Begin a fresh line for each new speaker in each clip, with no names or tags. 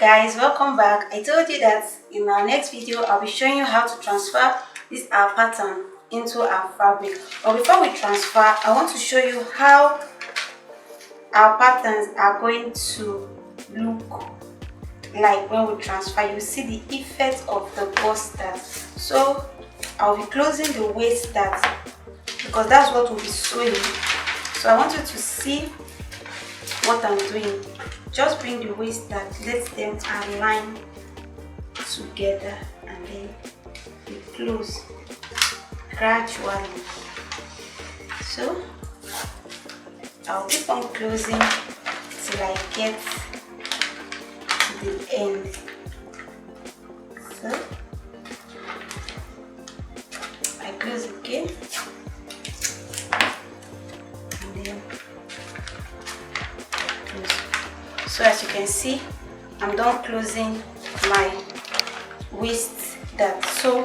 guys, welcome back. I told you that in our next video I'll be showing you how to transfer this our pattern into our fabric. But before we transfer, I want to show you how our patterns are going to look like when we transfer. You see the effect of the bust dart. So I'll be closing the waist dart because that's what we'll be sewing. So I want you to see what I'm doing. Just bring the waist dart, let them align together, and then we close gradually. So I'll keep on closing till I get to the end. So I close again, and then close. So as you can see, I'm done closing my waist dart. So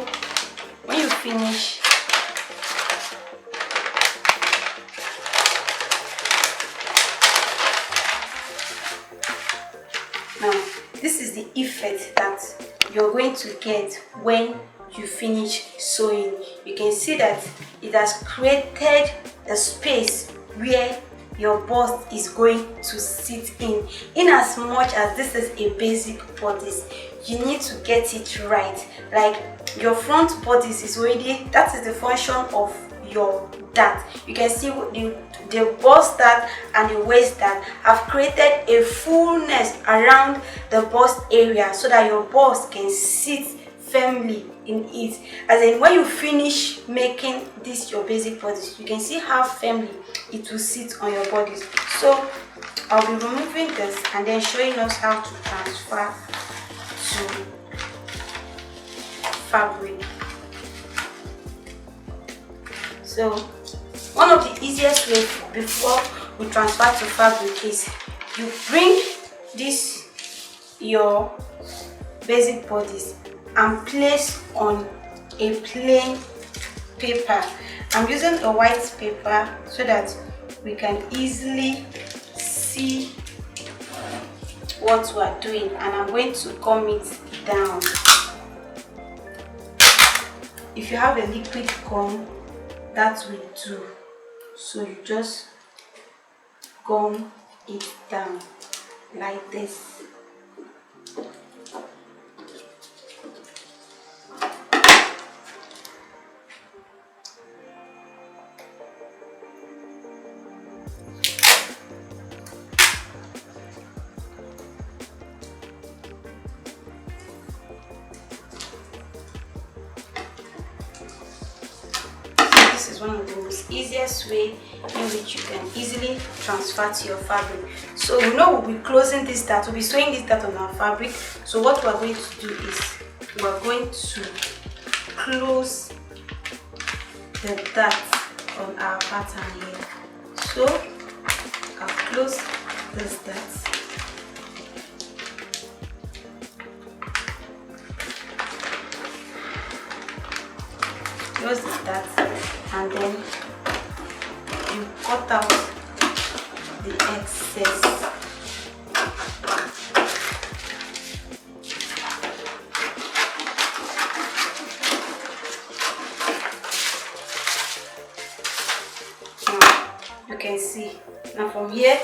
when you finish, now this is the effect that you're going to get when you finish sewing. You can see that it has created a space where your bust is going to sit in as much as this is a basic bodice. You need to get it right. Like your front bodice is already, that is the function of your dart. You can see the bust dart and the waist dart have created a fullness around the bust area so that your bust can sit firmly in it. As in, when you finish making this your basic bodice, you can see how firmly it will sit on your bodice. So I'll be removing this and then showing us how to transfer to fabric. So one of the easiest ways before we transfer to fabric is you bring this your basic bodice and place on a plain paper. I'm using a white paper so that we can easily see what we are doing, and I'm going to gum it down. If you have a liquid gum, that will do. So you just gum it down like this. This is one of the most easiest way in which you can easily transfer to your fabric. So you know we'll be closing this dart, we'll be sewing this dart on our fabric. So what we're going to do is we're going to close the dart on our pattern here. So I'll close this dart. Close the dart, and then you cut out the excess. Now you can see, now from here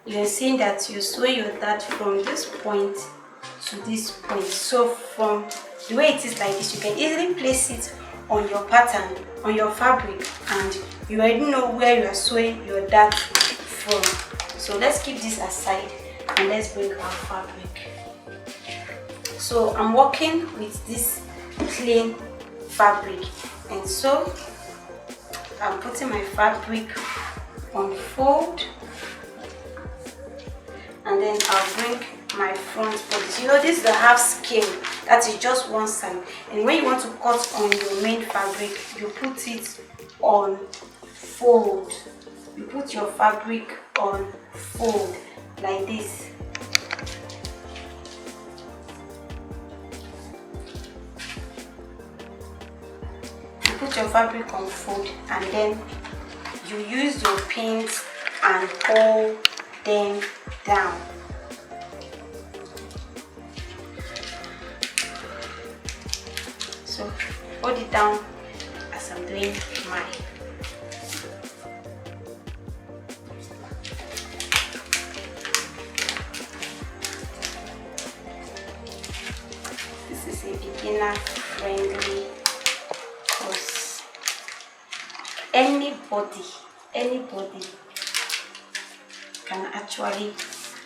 you're seeing that you sew your dart from this point to this point. So from the way it is like this, you can easily place it on your pattern, on your fabric, and you already know where you are sewing your dart from. So let's keep this aside and let's bring our fabric. So I'm working with this plain fabric, and so I'm putting my fabric on fold, and then I'll bring my front bodice. You know, this is a half scale, that is just one side, and when you want to cut on your main fabric, you put it on fold. You put your fabric on fold like this. You put your fabric on fold, and then you use your pins and pull them down. it down as I'm doing mine. This is a beginner friendly course. Anybody can actually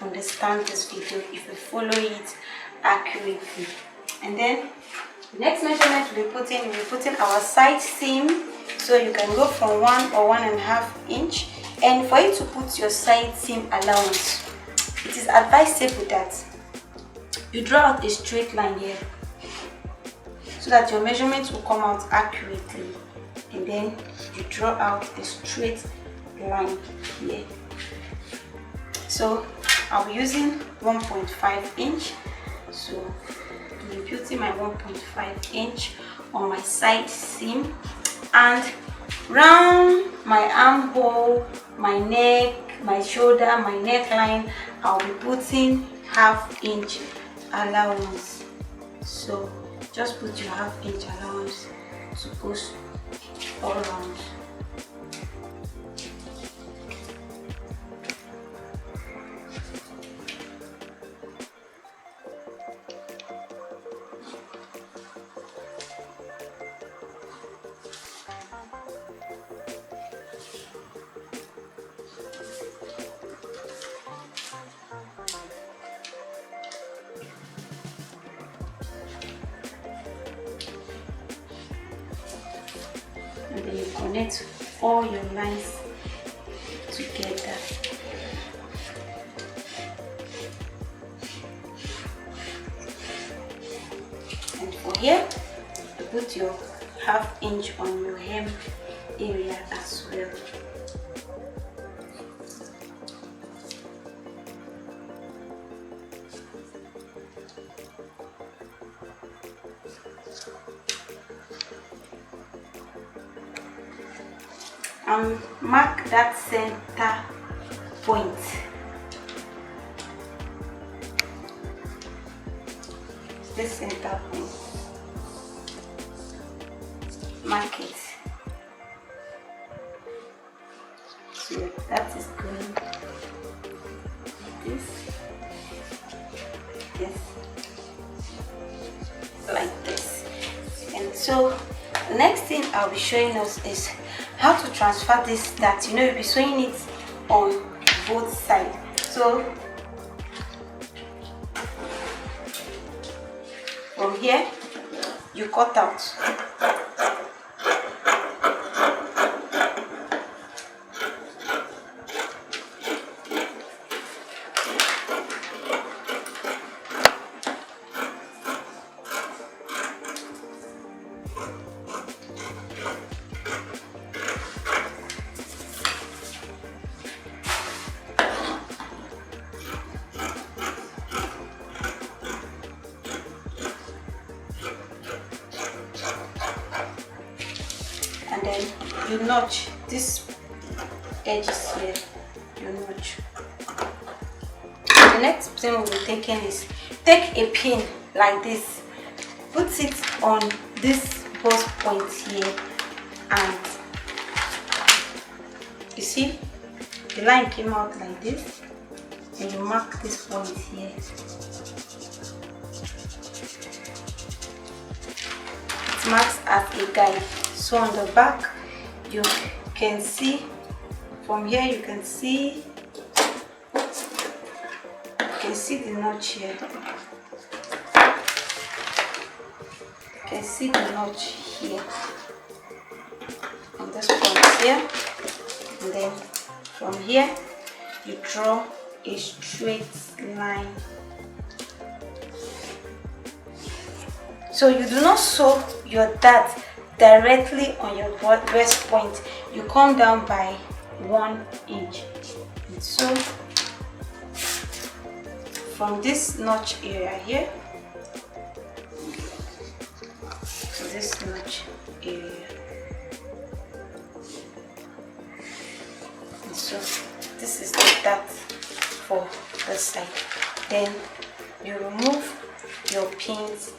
understand this video if you follow it accurately. And then the next measurement we'll be putting our side seam. So you can go from 1 or 1.5 inch. And for you to put your side seam allowance, it is advisable that you draw out a straight line here so that your measurements will come out accurately. And then you draw out a straight line here. So I'll be using 1.5 inch. So I'm putting my 1.5 inch on my side seam, and round my armhole, my neck, my shoulder, my neckline, I'll be putting 1/2 inch allowance. So just put your 1/2 inch allowance to go all around. And then you connect all your lines together. And for here, you put your 1/2 inch on your hem area as well. And mark that center point. This center point. Mark it. So that is going like this. And so the next thing I'll be showing us is how to transfer this dart. You'll be sewing it on both sides. So from here you cut out. And then you notch this edges here, you notch. The next thing we'll be taking is take a pin like this, put it on this bust point here, and you see the line came out like this, and you mark this point here. It marks as a guide. So on the back you can see, from here you can see the notch here. You can see the notch here on this point here, and then from here you draw a straight line. So you do not sew your dart directly on your breast point. You come down by 1 inch. And so from this notch area here to this notch area. And so this is the dart for this side. Then you remove your pins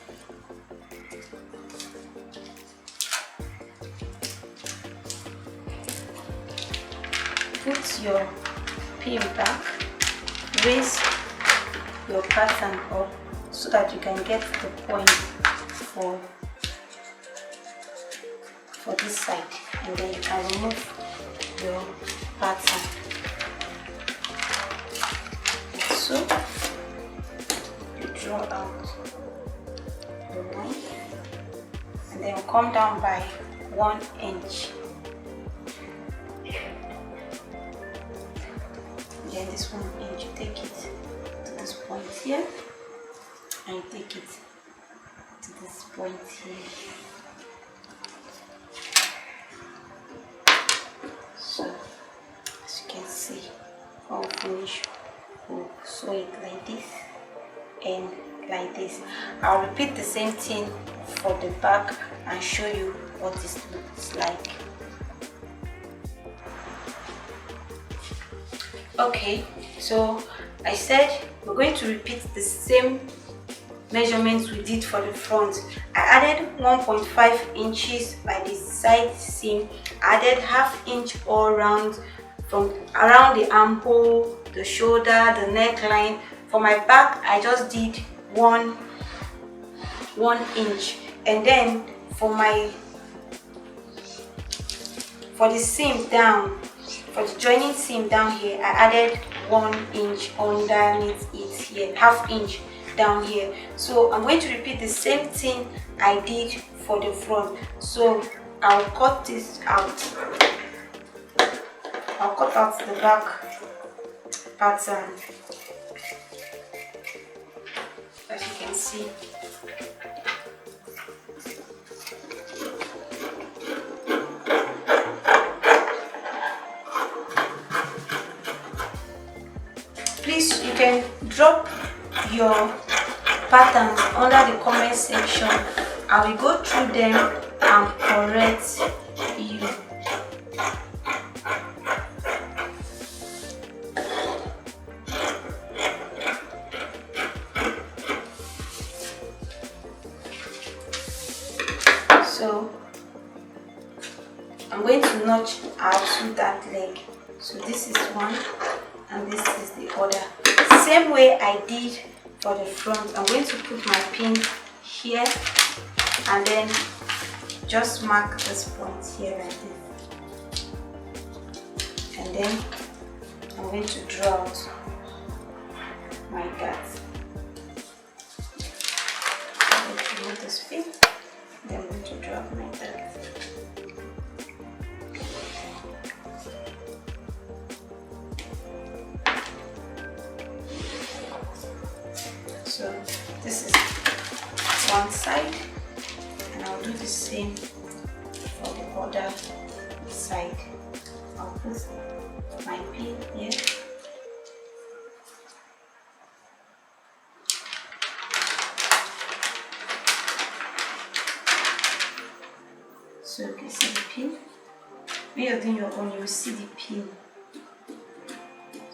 put your pin back, raise your pattern up so that you can get the point for this side, and then you can remove your pattern. So you draw out the line and then come down by 1 inch. And then this 1 inch, you take it to this point here, and you take it to this point here. So as you can see, when we finish, we'll sew it like this and like this. I'll repeat the same thing for the back and show you what this looks like. Okay, so I said we're going to repeat the same measurements we did for the front. I added 1.5 inches by the side seam, added ½ inch all around, from around the armhole, the shoulder, the neckline. For my back, I just did 1 inch, and then for the seam down, for the joining seam down here, I added 1 inch underneath it here, ½ inch down here. So I'm going to repeat the same thing I did for the front. So I'll cut this out. I'll cut out the back pattern, as you can see. Please, you can drop your patterns under the comment section. I will go through them and correct you. So I'm going to notch out to that leg. So this is one and this is the other. Same way I did for the front. I'm going to put my pin here and then just mark this point here like this. And then I'm going to draw out my dart. I'm going to remove this pin. Then I'm going to draw out my dart. So this is one side, and I'll do the same for the other side. I'll put my pin here. So you can see the pin. When you're doing your own, you will see the pin.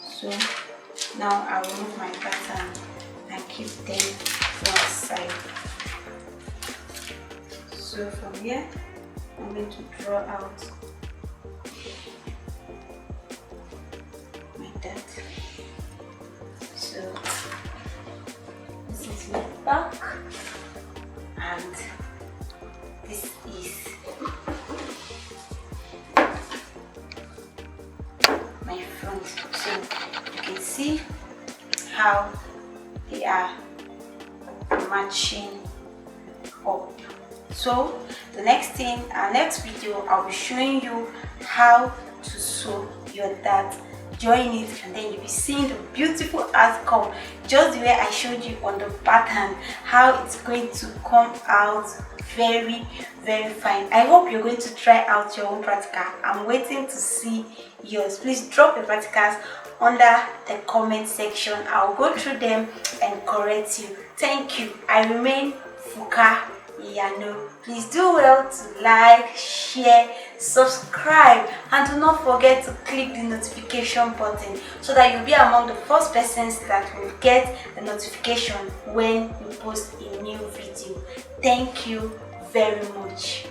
So now I'll remove my pattern and keep them one side. So from here, I'm going to draw out my dart. So this is my back, and this is my front. So you can see how they are matching up. So the next thing, our next video, I'll be showing you how to sew your dart, join it, and then you'll be seeing the beautiful outcome, just the way I showed you on the pattern, how it's going to come out very, very fine. I hope you're going to try out your own practical. I'm waiting to see yours. Please drop your practicals under the comment section. I'll go through them and correct you. Thank you. I remain Fuka Iyano. Please do well to like, share, subscribe, and do not forget to click the notification button so that you'll be among the first persons that will get the notification when we post a new video. Thank you very much.